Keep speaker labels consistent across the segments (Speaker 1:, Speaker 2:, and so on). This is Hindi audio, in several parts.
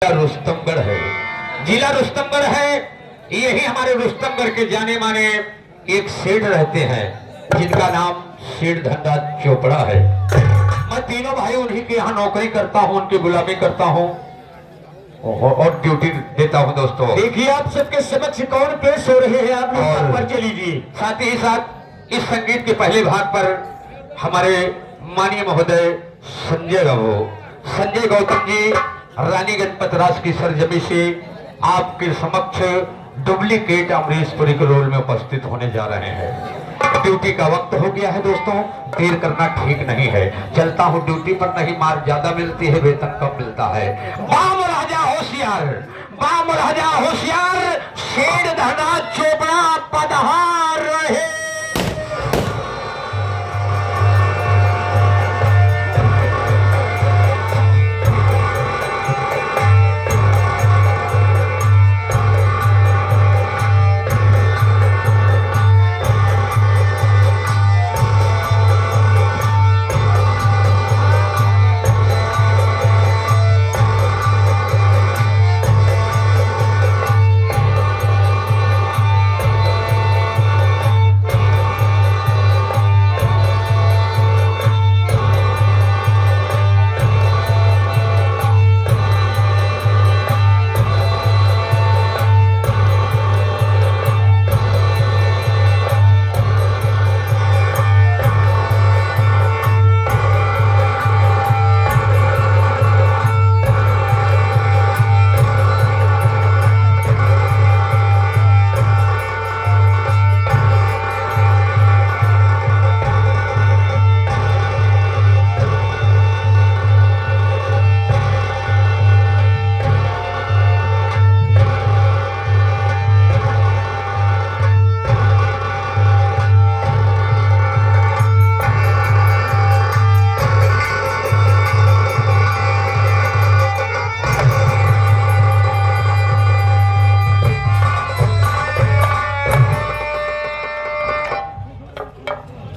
Speaker 1: रुस्तमगढ़ है, जिला रुस्तमगढ़ है। यही हमारे रुस्तमगढ़ के जाने माने एक सेठ रहते हैं जिनका नाम सेठ धनराज चोपड़ा है। मैं तीनों भाई उन्हीं के यहाँ नौकरी करता हूँ, उनकी गुलामी करता हूँ और ड्यूटी देता हूँ। दोस्तों
Speaker 2: देखिए आप सबके समक्ष कौन पेश हो रहे हैं, आप लोग पर चलीजिए।
Speaker 1: साथ ही साथ इस संगीत के पहले भाग पर हमारे माननीय महोदय संजय गौतम जी रानीगंज पतरास की सरजमी से आपके समक्ष डुप्लीकेट अमरीशपुरी के रोल में उपस्थित होने जा रहे हैं। ड्यूटी का वक्त हो गया है दोस्तों, देर करना ठीक नहीं है। चलता हूँ ड्यूटी पर, नहीं मार ज्यादा मिलती है, वेतन कम मिलता है। बाम राजा होशियार, बाम राजा होशियार, सेठ धनराज चोपड़ा पधार रहे।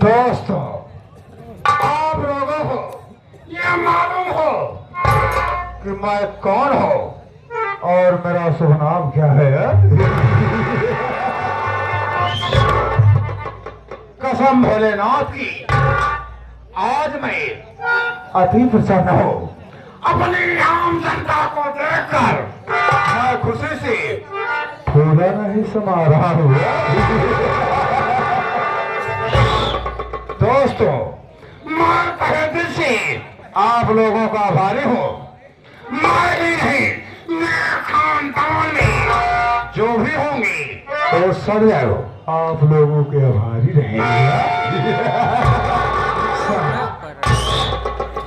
Speaker 2: दोस्तों आप लोगों को यह मालूम हो कि मैं कौन हूँ और मेरा शुभ नाम क्या है? कसम भोलेनाथ की, आज मैं अति प्रसन्न हूँ। अपनी आम जनता को देखकर मैं खुशी से फूला नहीं समा रहा हूँ। दोस्तों मैं तहे दिल से आप लोगों का आभारी हूँ। मैं ही नहीं, मेरे खानदान में जो भी होंगे वो सब आप लोगों के आभारी रहेंगे।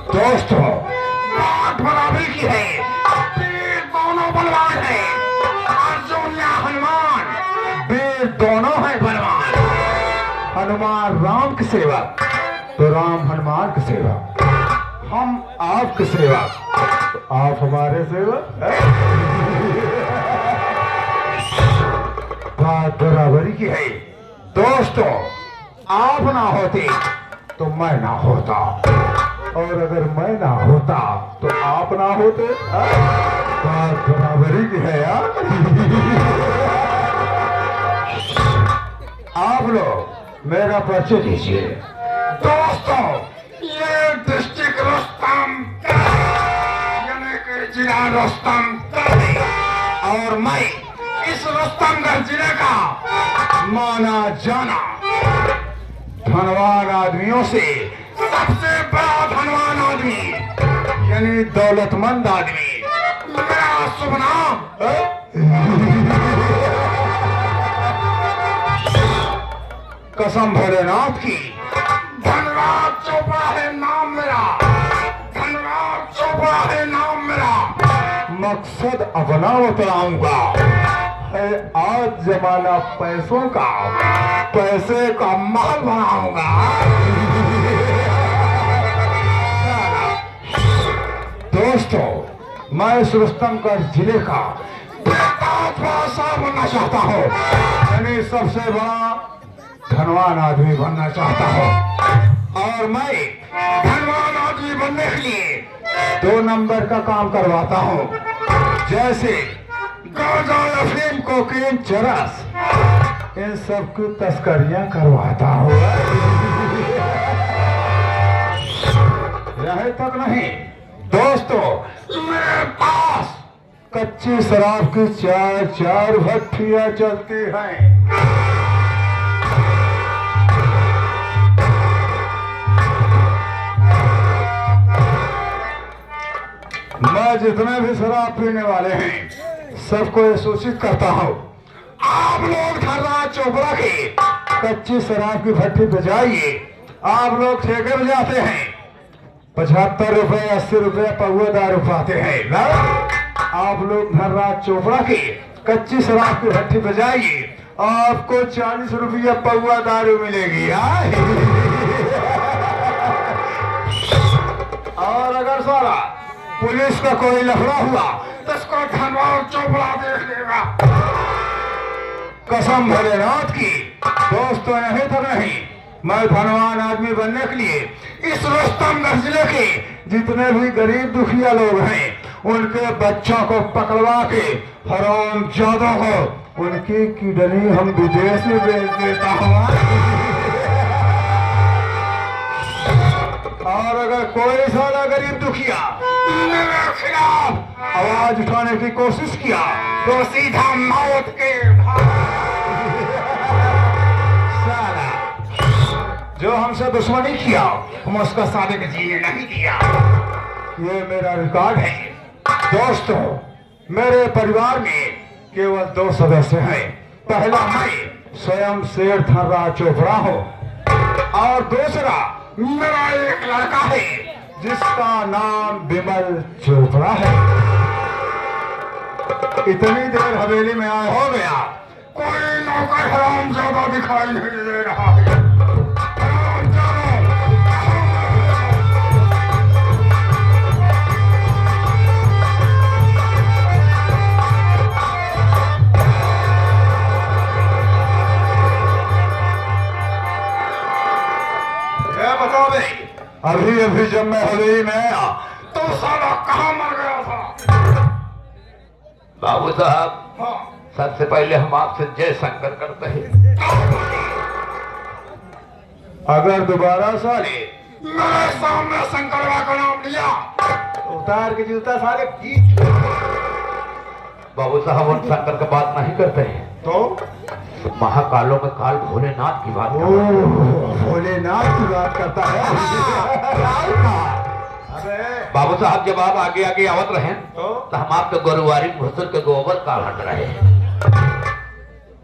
Speaker 2: दोस्तों बात बराबरी की है, वीर दोनों बलवान है। अर्जुन या हनुमान, वीर दोनों है बलवान। हनुमान राम की सेवा तो राम हनुमान की सेवा, हम आपकी सेवा तो आप हमारे सेवा। बात बराबरी की है। दोस्तों आप ना होते तो मैं ना होता, और अगर मैं ना होता तो आप ना होते। बात बराबरी की है यार। आप लोग मेरा परिचय दीजिए। दोस्तों ये डिस्ट्रिक्ट रुस्तम यानी कि जिला रुस्तम और मैं इस रुस्तमगढ़ जिले का माना जाना धनवान आदमियों से सबसे बड़ा धनवान आदमी यानी दौलतमंद आदमी। मेरा शुभ नाम कसम भोलेनाथ की, धनराज चोपड़ा है नाम मेरा, धनराज चोपड़ा है नाम मेरा। मकसद अपना बतलाऊंगा है, आज जमाना पैसों का, पैसे का माल बनाऊंगा। दोस्तों मैं इस रुस्तमगढ़ जिले का बादशाह बनना चाहता हूँ, यानी सबसे बड़ा धनवान आदमी बनना चाहता हूँ। और मैं धनवान आदमी बनने के लिए 2 नंबर का काम करवाता हूँ। जैसे गांजा, अफीम, कोकीन, चरस, इन सब की तस्करियां करवाता हुआ। यही तक नहीं दोस्तों, मेरे पास कच्ची शराब की 4 भट्टियां चलती हैं। मैं जितने भी शराब पीने वाले हैं सबको ये सूचित करता हूँ, आप लोग धर्रा चोपड़ा की कच्ची शराब की भट्टी पे जाइए। आप लोग ठेके में जाते हैं, 75 रुपए 80 रुपए पौवा दारू पाते हैं ना? आप लोग धर्रा चोपड़ा की कच्ची शराब की भट्टी पे जाइए, आपको 40 रुपया पौवा दारू मिलेगी। और अगर सारा पुलिस का कोई लफड़ा हुआ तो इसको धर्रा चोपड़ा देख लेगा। कसम भोलेनाथ की दोस्तों, यही तो नहीं, मैं धनवान आदमी बनने के लिए इस रुस्तमगढ़ जिले के जितने भी गरीब दुखिया लोग हैं उनके बच्चों को पकड़वा के हरामजादों को उनकी किडनी हम विदेश में भेज देता हूँ। और अगर कोई साला गरीब दुखिया मेरे खिलाफ आवाज उठाने की कोशिश किया तो सीधा मौत के साला जो हमसे दुश्मनी किया हम उसका साबित जीने नहीं दिया। ये मेरा रिकॉर्ड है दोस्तों। मेरे परिवार में केवल 2 सदस्य हैं। पहला मैं स्वयं शेर धर्रा चोपड़ा हूँ और दूसरा मेरा एक लड़का है जिसका नाम विमल चोपड़ा है। इतनी देर हवेली में आए हो गया, कोई नौकर हरामजादा दिखाई नहीं दे रहा है। बताओ भाई, अभी अभी जब मैं हवेली में आया तो साला कहाँ मर गया था?
Speaker 1: बाबू साहब,
Speaker 2: हाँ।
Speaker 1: सबसे पहले हम आपसे जय शंकर करते हैं।
Speaker 2: अगर दोबारा साले मेरे सामने शंकरवा का नाम लिया तो उतार के जूता साले खींच।
Speaker 1: बाबू साहब, हम शंकर की बात नहीं करते हैं,
Speaker 2: तो
Speaker 1: महाकालों में काल भोलेनाथ की बात करते हैं।
Speaker 2: भोलेनाथ की बात करता है। अबे
Speaker 1: बाबू साहब, जब आप आगे आगे आवत रहे
Speaker 2: तो
Speaker 1: हम आपके गोरुवारी घुसर के गोबर का हट रहे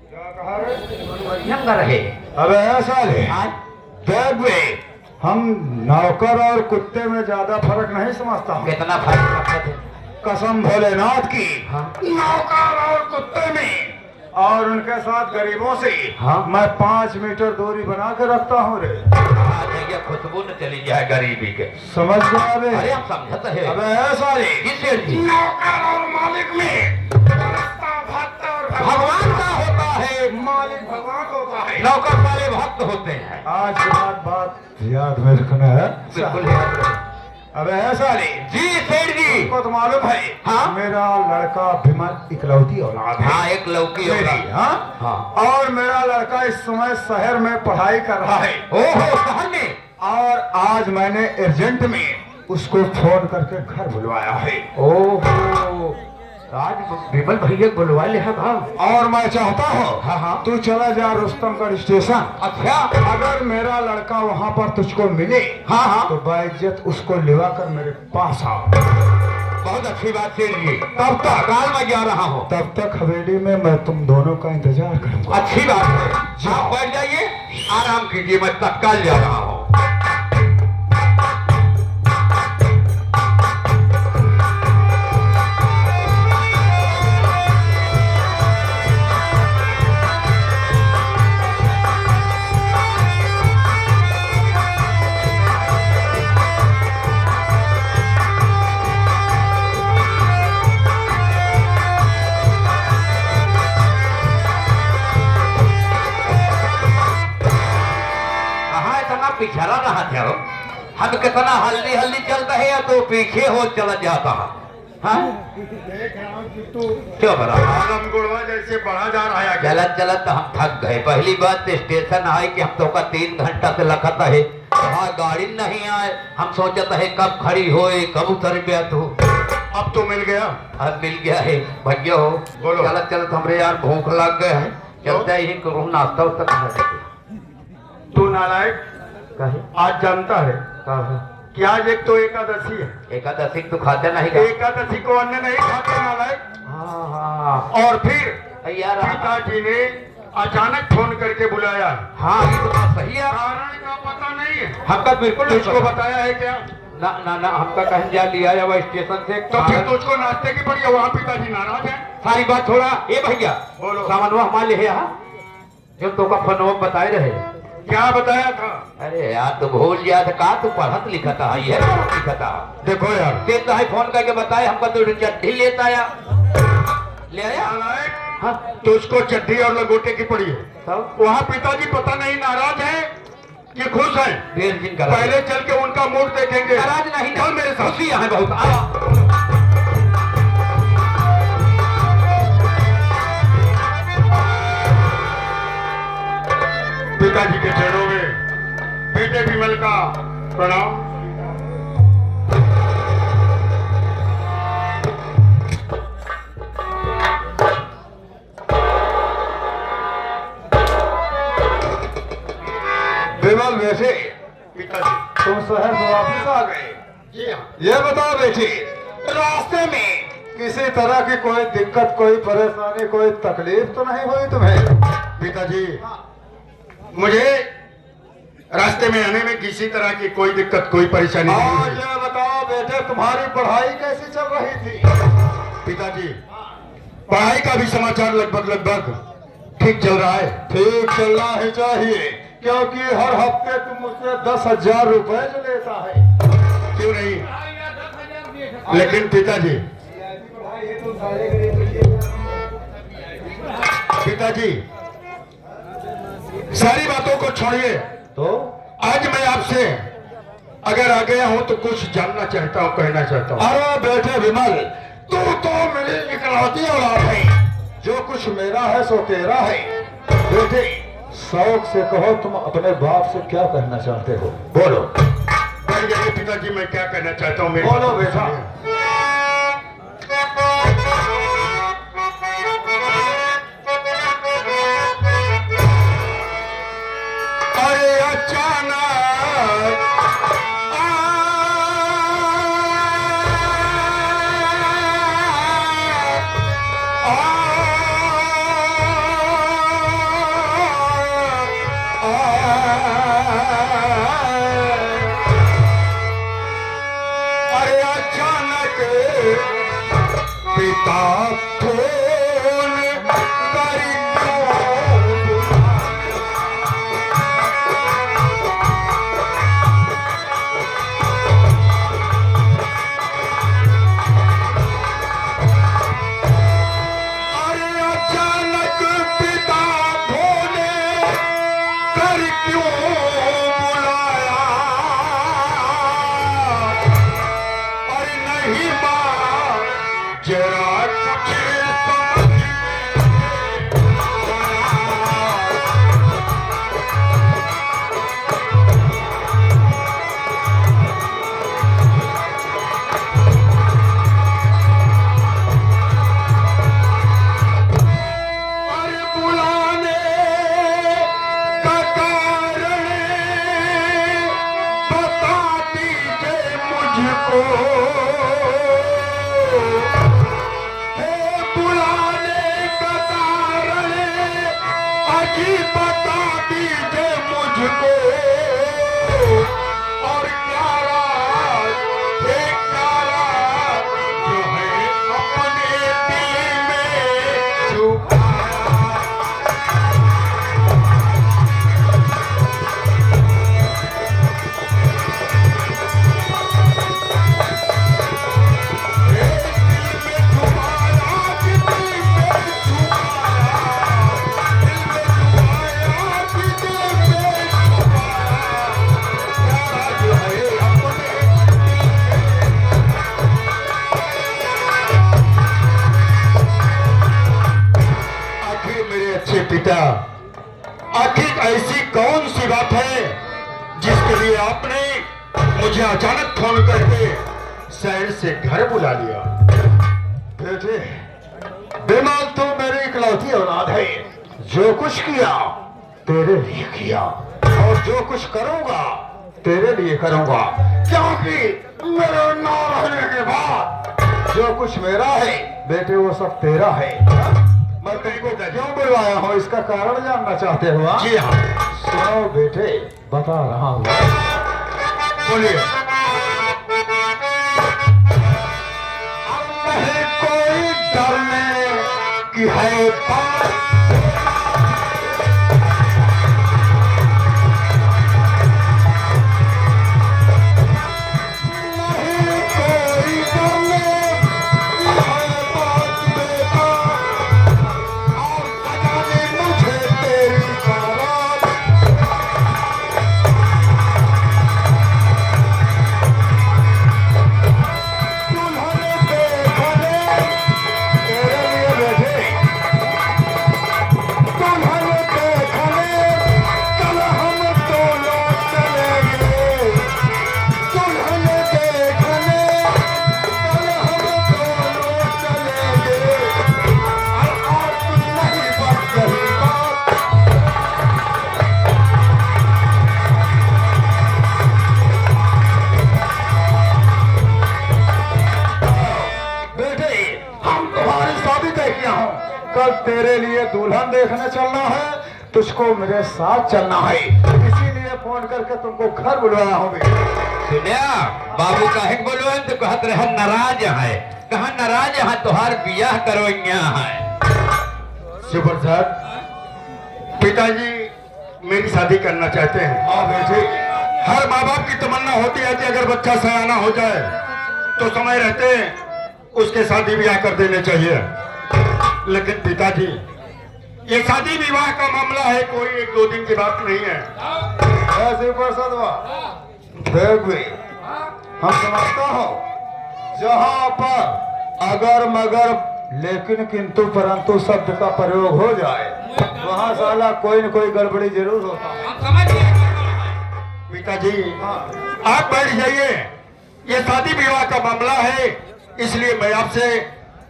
Speaker 2: क्या कहा रे?
Speaker 1: रहे।
Speaker 2: अबे ऐसा है, देख बे, हम नौकर और कुत्ते में ज्यादा फर्क नहीं समझता हूँ।
Speaker 1: कितना फर्क रखते थे?
Speaker 2: कसम भोलेनाथ की,
Speaker 1: हाँ।
Speaker 2: नौकर और कुत्ते में और उनके साथ गरीबों से
Speaker 1: हाँ।
Speaker 2: मैं 5 मीटर दूरी बना के रखता हूँ रे।
Speaker 1: खुशबू न चली जाए गरीबी के,
Speaker 2: समझ गया बे?
Speaker 1: अरे हम समझते हैं।
Speaker 2: अबे ऐसा रे, नौकर और मालिक में
Speaker 1: भगवान का होता है,
Speaker 2: मालिक भगवान होता है,
Speaker 1: नौकर वाले भक्त होते हैं।
Speaker 2: आज के बाद बात याद में रखना है।
Speaker 1: बिल्कुल याद रहे।
Speaker 2: अबे ऐसा रे
Speaker 1: जी सेठ जी,
Speaker 2: को तो मालूम है,
Speaker 1: हाँ?
Speaker 2: मेरा लड़का विमल इकलौती औलाद है।
Speaker 1: हाँ, एक लौकी
Speaker 2: मेरी,
Speaker 1: औलाद।
Speaker 2: हाँ?
Speaker 1: हाँ।
Speaker 2: और मेरा लड़का इस समय शहर में पढ़ाई कर रहा है।
Speaker 1: ओहो, शहर में?
Speaker 2: और आज मैंने एजेंट में उसको फोन करके घर बुलवाया है।
Speaker 1: ओहो, आज विमल भैया बुलवा ले है भाव।
Speaker 2: और मैं चाहता हूँ,
Speaker 1: हाँ हाँ,
Speaker 2: तू चला जा रुस्तमगढ़ स्टेशन।
Speaker 1: अच्छा,
Speaker 2: अगर मेरा लड़का वहाँ पर तुझको मिले,
Speaker 1: हाँ हाँ,
Speaker 2: तो बाइज्जत उसको लिवा कर मेरे पास आओ।
Speaker 1: बहुत अच्छी बात सेठ जी। तब तक काल मैं जा रहा हूँ।
Speaker 2: तब तक हवेली में मैं तुम दोनों का इंतजार करूंगा।
Speaker 1: अच्छी बात है, आप बैठ जाइए, आराम कीजिए, मैं तत्काल जा रहा हूँ। पिछड़ा रहा थे, हम कितना हल्दी हल्दी चलता है या तो पीछे हो चला जाता है। हाँ
Speaker 2: देख रहा हूँ कि तू
Speaker 1: क्यों बड़ा
Speaker 2: आलम गुड़वा जैसे बढ़ा जा रहा है आगे।
Speaker 1: चलत चलत हम थक गए। पहली बात तो स्टेशन आए कि हम तो का 3 घंटा से लखत है, वहाँ गाड़ी नहीं आए। हम सोचत है कब खड़ी होए, कब उतर गया तू।
Speaker 2: अब तो मिल गया।
Speaker 1: अब मिल गया है भैया हो।
Speaker 2: बोलो।
Speaker 1: चलत चलत हमरे यार भूख लग गए है, चलते ही करूँ नाश्ता उस्ता खा लेते।
Speaker 2: तू नालायक
Speaker 1: कहे
Speaker 2: आज जानता है
Speaker 1: कहा
Speaker 2: कि आज एक तो एकादशी है।
Speaker 1: एकादशी तो खाते नहीं का?
Speaker 2: एकादशी को अन्न नहीं खाते नालायक।
Speaker 1: हाँ हाँ
Speaker 2: और फिर
Speaker 1: यार
Speaker 2: पिताजी ने अचानक फोन करके बुलाया।
Speaker 1: हाँ ये तो बात सही है।
Speaker 2: कारण का पता नहीं है।
Speaker 1: हमका बिल्कुल नहीं
Speaker 2: तुझको
Speaker 1: पता।
Speaker 2: बताया है क्या?
Speaker 1: ना ना ना हमका कहीं जा लिया जावा स्टेशन से।
Speaker 2: तो फिर तुझको नाश्ते की पड़ी है, वहाँ पिताजी नाराज है।
Speaker 1: सारी बात छोड़ा। ए भैया
Speaker 2: बोलो।
Speaker 1: सामानवा हमारे लिए यहाँ जो तो का फोन बताए रहे।
Speaker 2: क्या बताया था?
Speaker 1: अरे यार तू भूल गया था का? तू पढ़त लिखा था ये पढ़त लिखा था।
Speaker 2: देखो यार
Speaker 1: देता है फोन करके बताए हमका तो चट्टी लेता आया ले आया।
Speaker 2: नालायक,
Speaker 1: हाँ
Speaker 2: तुझको चड्डी और लंगोटे की पड़ी है।
Speaker 1: तब
Speaker 2: वहाँ पिताजी पता नहीं नाराज है कि खुश है।
Speaker 1: देर दिन का
Speaker 2: पहले चल के उनका मूड देखेंगे।
Speaker 1: नाराज नहीं
Speaker 2: चल मेरे साथ।
Speaker 1: खुशी है बहुत। आओ।
Speaker 2: पिताजी के चरणों में बेटे विमल का प्रणाम।
Speaker 3: विमल बेटे,
Speaker 2: पिताजी
Speaker 3: तुम शहर से वापिस आ गए।
Speaker 2: जी हाँ।
Speaker 3: ये बताओ बेटी, रास्ते में किसी तरह की कोई दिक्कत, कोई परेशानी, कोई तकलीफ तो नहीं हुई तुम्हें?
Speaker 2: पिताजी मुझे रास्ते में आने में किसी तरह की कोई दिक्कत, कोई परेशानी नहीं
Speaker 3: हाँ
Speaker 2: हुई।
Speaker 3: ये बताओ बेटे, तुम्हारी पढ़ाई कैसी चल रही थी?
Speaker 2: पिताजी पढ़ाई का भी समाचार लगभग ठीक चल रहा है।
Speaker 3: ठीक चलना ही चाहिए, क्योंकि हर हफ्ते तुम मुझसे 10,000 रुपए जो लेता है।
Speaker 2: क्यों नहीं? लेकिन पिताजी पिताजी सारी बातों को छोड़िए।
Speaker 3: तो
Speaker 2: आज मैं आपसे अगर आ गया हूं तो कुछ जानना चाहता हूं, कहना चाहता हूं।
Speaker 3: अरे बेटे विमल,
Speaker 2: तू तो मेरी इकलौती औलाद है।
Speaker 3: जो कुछ मेरा है सो तेरा है। बेटे शौक से कहो, तुम अपने बाप से क्या कहना चाहते हो? बोलो।
Speaker 2: बढ़ जाइए पिताजी, मैं क्या कहना चाहता हूँ मेरी
Speaker 3: बोलो
Speaker 2: बात
Speaker 3: बेटा।
Speaker 2: सुनिए। अरे अचानक अरे अचानक पिता फोन कर अरे अचानक पिता फोन कर क्यों बुलाया? अरे नहीं माँ जरा कुछ
Speaker 1: बेटा, आखिर ऐसी कौन सी बात है जिसके लिए आपने मुझे अचानक फोन करके शहर से घर बुला लिया?
Speaker 3: बेटे, बिमल तो मेरी इकलौती औलाद है। जो कुछ किया तेरे लिए किया और जो कुछ करूंगा तेरे लिए करूंगा, क्योंकि मेरे ना रहने के बाद जो कुछ मेरा है बेटे वो सब तेरा है। मैं तुमको क्यों बुलवाया हूँ इसका कारण जानना चाहते हो? हाँ?
Speaker 1: जी हाँ।
Speaker 3: सुनो बेटे, बता रहा हूँ,
Speaker 1: बोलिए।
Speaker 3: नहीं कोई डरने की है बात, नहीं कोई डरने की है बात बेटा, और सजाने मुझे तेरी बारात। दुल्हन देखने तेरे लिए बैठे, दुल्हन देखने कल हम दोनों चलेंगे, दुल्हन देखने कल हम दोनों चलेंगे, और आज नहीं बस यही बात। बेटे, हम तुम्हारी शादी तय किया हूँ, कल तेरे लिए दुल्हन देखने चलना है, तुझको मेरे साथ चलना है, इसीलिए फोन करके तुमको घर बुलवाया हूँ बेटे।
Speaker 1: सुनिया, बाबू काहे बोलो तो कहत रहे नाराज है। कहा नाराज है तुहार बियाह करो है।
Speaker 2: सुप्रसाद, पिताजी मेरी शादी करना चाहते हैं।
Speaker 3: हाँ बेटे,
Speaker 2: हर माँ बाप की तमन्ना होती है कि अगर बच्चा सयाना हो जाए तो समय रहते उसके शादी ब्याह कर देने चाहिए, लेकिन पिताजी ये शादी विवाह का मामला है, कोई 1-2 दिन की बात नहीं है।
Speaker 3: ऐसे प्रसादवा देख भी, हम समझता हो जहाँ पर अगर मगर लेकिन किंतु परंतु शब्द का प्रयोग हो जाए वहाँ साला कोई न कोई गड़बड़ी जरूर होता है।
Speaker 2: पिताजी आप बैठ जाइए, ये शादी विवाह का मामला है, इसलिए मैं आपसे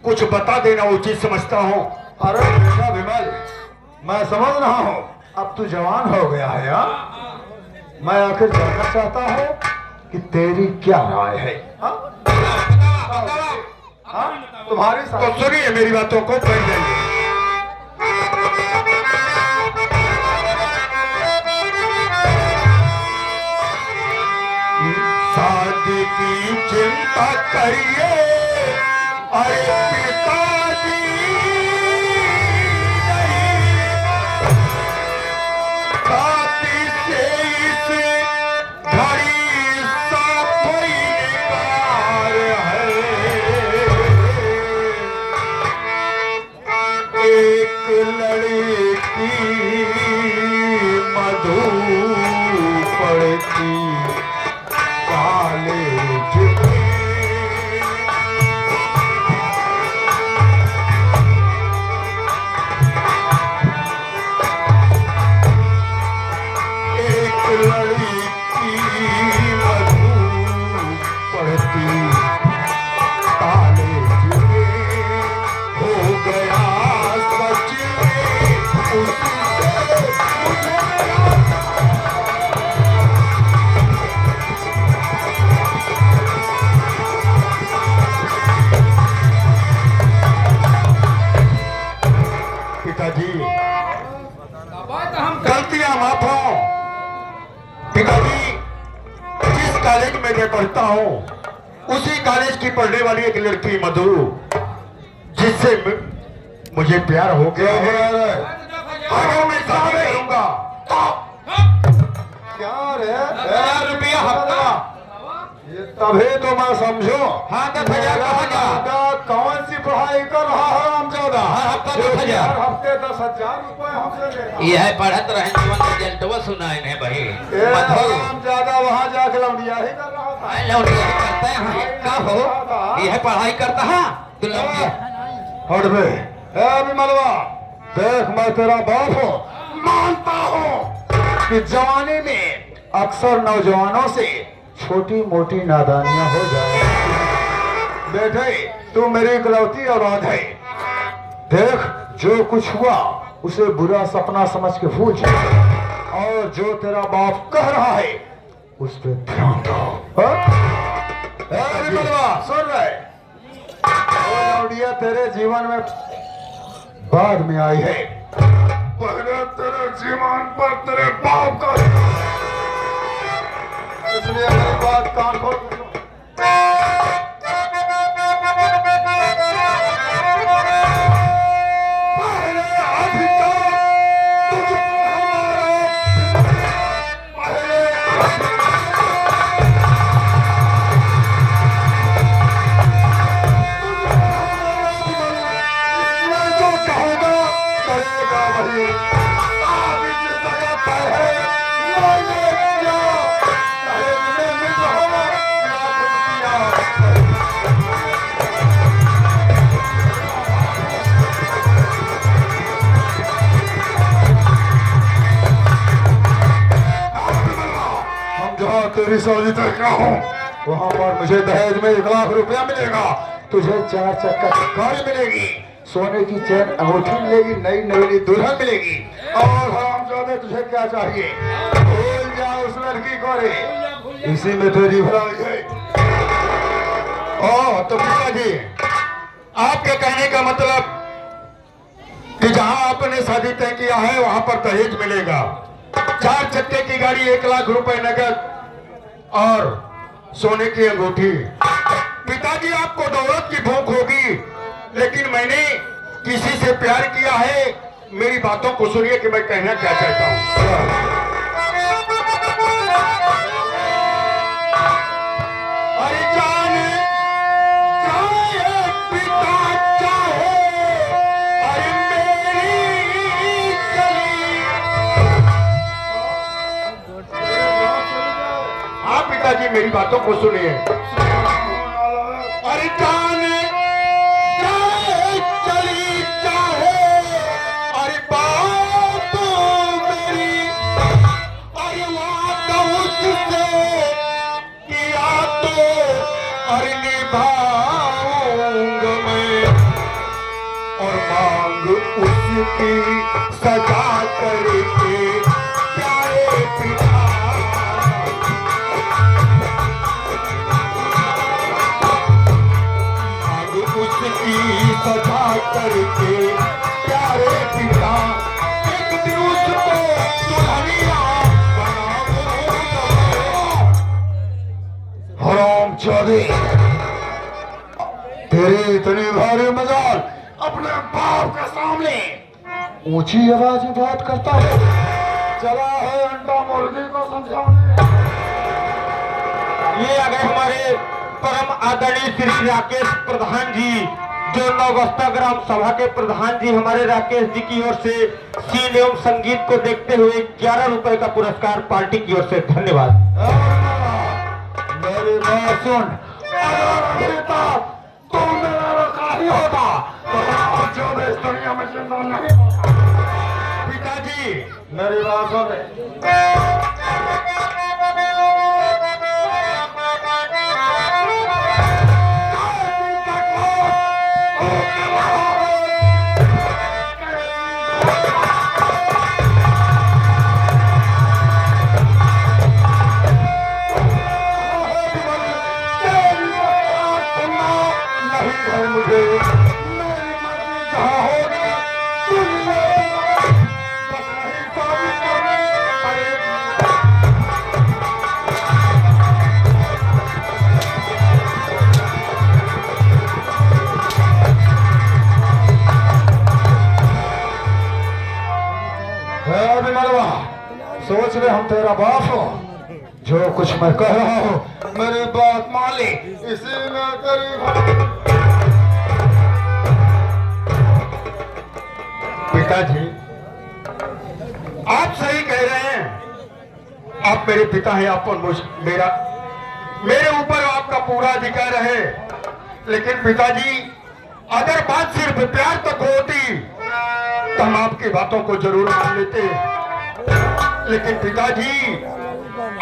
Speaker 2: कुछ बता देना उचित समझता हूँ।
Speaker 3: अरे बेटा विमल, मैं समझ रहा हूँ अब तू जवान हो गया है। मैं आखिर जानना चाहता हूँ कि तेरी क्या राय है? हाँ? हाँ? तुम्हारी
Speaker 2: तो सुनिए मेरी बातों को, बैठ जाइए। शादी की चिंता करिए अरे पिताजी नहीं, शादी से इस घड़ी साफी निकार है। एक लड़की मधु पड़ती कॉलेज में, एक लड़की मधु पड़ती कॉलेज में, हो गया सच में उससे मुझे पिताजी गलतियां माफ हो। पिताजी जिस कॉलेज में मैं पढ़ता हूँ उसी कॉलेज की पढ़ने वाली एक लड़की मधु, जिससे मुझे प्यार हो गया है, आगे मैं शादी करूंगा।
Speaker 3: क्या रे?
Speaker 1: 1000 रुपया हफ्ता।
Speaker 3: ये तभी तो मैं समझू।
Speaker 1: हाँ, 10,000 कहाँ जा?
Speaker 3: लड़का कौन सी पढ़ाई कर रहा है रामचौदा?
Speaker 1: हर हफ्ता 10,000।
Speaker 3: हर हफ्ते 10,000 रुपए हमसे लेता है।
Speaker 1: यह पढ़त रहे जीवन रिजल्टवा सुनाए ने भाई।
Speaker 3: ए, रामचौदा वहाँ जाके लौंडिया ही कर रहा था।
Speaker 1: लौंडिया करते हैं का हो? यह पढ़ाई करता है तू लौंडिया।
Speaker 3: हट बे। ए विमलवा, देख मैं तेरा बाप हूँ, मानता हूँ कि जवानी में अक्सर नौजवानों से छोटी मोटी नादानियां हो जाए। बेटे तू मेरी इकलौती औलाद है। देख जो कुछ हुआ उसे बुरा सपना समझ के भूल जा, और जो तेरा बाप कह रहा है उस पे ध्यान दो। सुन रहे, वो लौंडिया तेरे जीवन में बाद में आई है, पहले तेरे जीवन पर तेरे बाप का, इसलिए मेरी बात कान खोल के सुन। पहले अधिकार तुझे मैं जो कहूँगा करेगा वही। आज जिस जगह पर है वो ये किया, चाहे तुम्हें मिल हो या खुद किया। हम जहाँ तेरी शादी तय का हूँ वहाँ पर मुझे दहेज में 1 लाख रुपया मिलेगा, तुझे 4 चक्का की गाड़ी मिलेगी, सोने की चैन अंगूठी मिलेगी, नई नई दुल्हन मिलेगी। और हरामजादे तुझे क्या चाहिए? भूल जा उस लड़की को रे, इसी में तेरी भलाई है। ओह तो पिताजी आपके कहने का मतलब कि जहाँ आपने शादी तय किया है वहाँ पर दहेज मिलेगा, 4 चक्के की गाड़ी, 1 लाख रुपए नगद और सोने की अंगूठी। पिताजी आपको दौलत की भूख होगी, लेकिन मैंने किसी से प्यार किया है। मेरी बातों को सुनिए कि मैं कहना क्या चाहता हूँ। अरे जाने चाहे पिता चाहे, अरे मेरी गली। हाँ पिताजी मेरी बातों को सुनिए। अरे जाने चाहे चली चाहे, अरे बात मेरी, अरे वादा उससे किया तो अरे निभाऊंगा मैं, और मांग उसकी सजा करके प्यारे पिता। उसकी सजा करके प्यारे पिता, एक दिन उसको दुल्हनिया बनाऊंगा। हरामजादे तेरी इतनी भारी मजाल अपने बाप के सामने ऊंची आवाज में बात करता है। चला है अंडा मुर्गी को समझाने।
Speaker 1: ये अगर हमारे परम आदरणीय श्री राकेश प्रधान जी, जो नौगस्ता ग्राम सभा के प्रधान जी, हमारे राकेश जी की ओर से सीन एवं संगीत को देखते हुए 11 रुपए का पुरस्कार पार्टी की ओर से। धन्यवाद।
Speaker 3: मेरी बात सुन, तू मेरा रखाही होता तो जो मैं इस दुनिया में जिंदा नहीं होता।
Speaker 1: पिताजी
Speaker 3: मेरी बात सुन, मुझे मेरी मर्जी जहाँ होगी बस नहीं साबित करने अभिमलवा, सोच ले हम तेरा बाप हो, जो कुछ मैं कह रहा हूँ मेरी बात मान ले, इसी में तेरी।
Speaker 1: पिताजी आप सही कह रहे हैं, आप मेरे पिता हैं, आप मेरे ऊपर आपका पूरा अधिकार है। लेकिन पिताजी अगर बात सिर्फ प्यार तक होती तो हम
Speaker 3: उनकी बातों को जरूर मान लेते, लेकिन पिताजी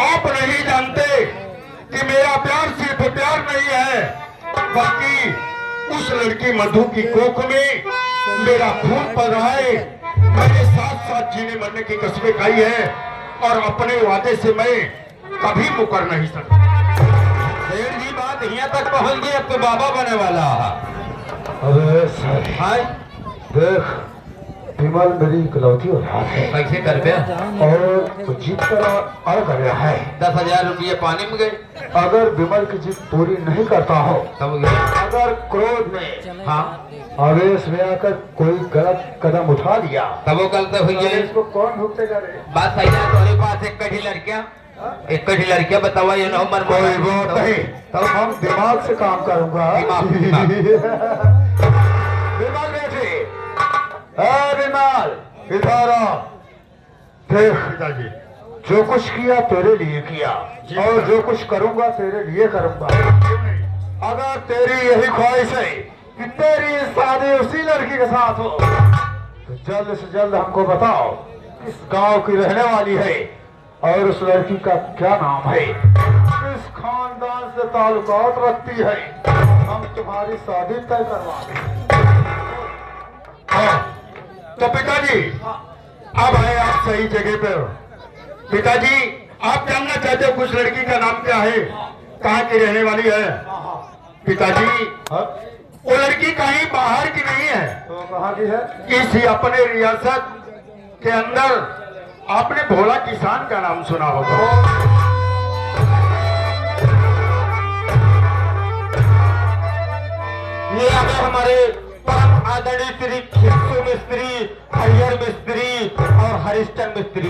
Speaker 3: आप नहीं जानते कि मेरा प्यार सिर्फ प्यार नहीं है, बल्कि उस लड़की मधु की कोख में मेरा खून पड़ रहा है। मैंने साथ साथ जीने मरने की कसमें खाई है और अपने वादे से मैं कभी मुकर नहीं सकता।
Speaker 1: शेर जी बात यहाँ तक पहुँच गई, अब तो बाबा बने वाला।
Speaker 3: अरे सर
Speaker 1: हाय
Speaker 3: देख, विमल मेरी इकलौती औलाद है
Speaker 1: कैसे कर पे
Speaker 3: और जीत कर अड़ कर रहा है।
Speaker 1: 10,000 रुपये पानी में गए
Speaker 3: अगर विमल की जीत पूरी नहीं करता हो,
Speaker 1: तब गए।
Speaker 3: अगर क्रोध में,
Speaker 1: हाँ
Speaker 3: आवेश में आकर कोई गलत कदम उठा लिया,
Speaker 1: तब वो गलत हुई
Speaker 3: तो
Speaker 1: है।
Speaker 3: इसको कौन भुगतेगा रे?
Speaker 1: बात सही है, तुम्हारे पास एक कड़ी लड़कियां, एक कड़ी लड़कियां बतावा ये ना मर
Speaker 3: कोई बात नहीं, तब हम दिमाग से काम करूंगा।
Speaker 1: दिमाग।
Speaker 3: विमल बेटे, विमल इधर आ। देख पिताजी, जो कुछ किया तेरे लिए किया और जो कुछ करूंगा तेरे लिए करूंगा। अगर तेरी यही ख्वाहिश है कि तेरी शादी उसी लड़की के साथ हो, तो जल्द से जल्द हमको बताओ किस गांव की रहने वाली है और उस लड़की का क्या नाम है, किस खानदान से ताल्लुकात रखती है। हम तुम्हारी शादी तय करवा दें। हाँ, तो पिताजी अब आए आप सही जगह पे हो। पिताजी आप जानना चाहते हो कुछ लड़की का नाम क्या है, कहाँ की रहने वाली है? पिताजी वो लड़की कहीं बाहर की नहीं है, तो कहाँ की है? इसी अपने रियासत के अंदर आपने भोला किसान का नाम सुना होगा।
Speaker 1: ये आगे हमारे परम आदरणीय श्री खिस्सू मिस्त्री, हरिहर मिस्त्री और हरिश्चंद्र मिस्त्री।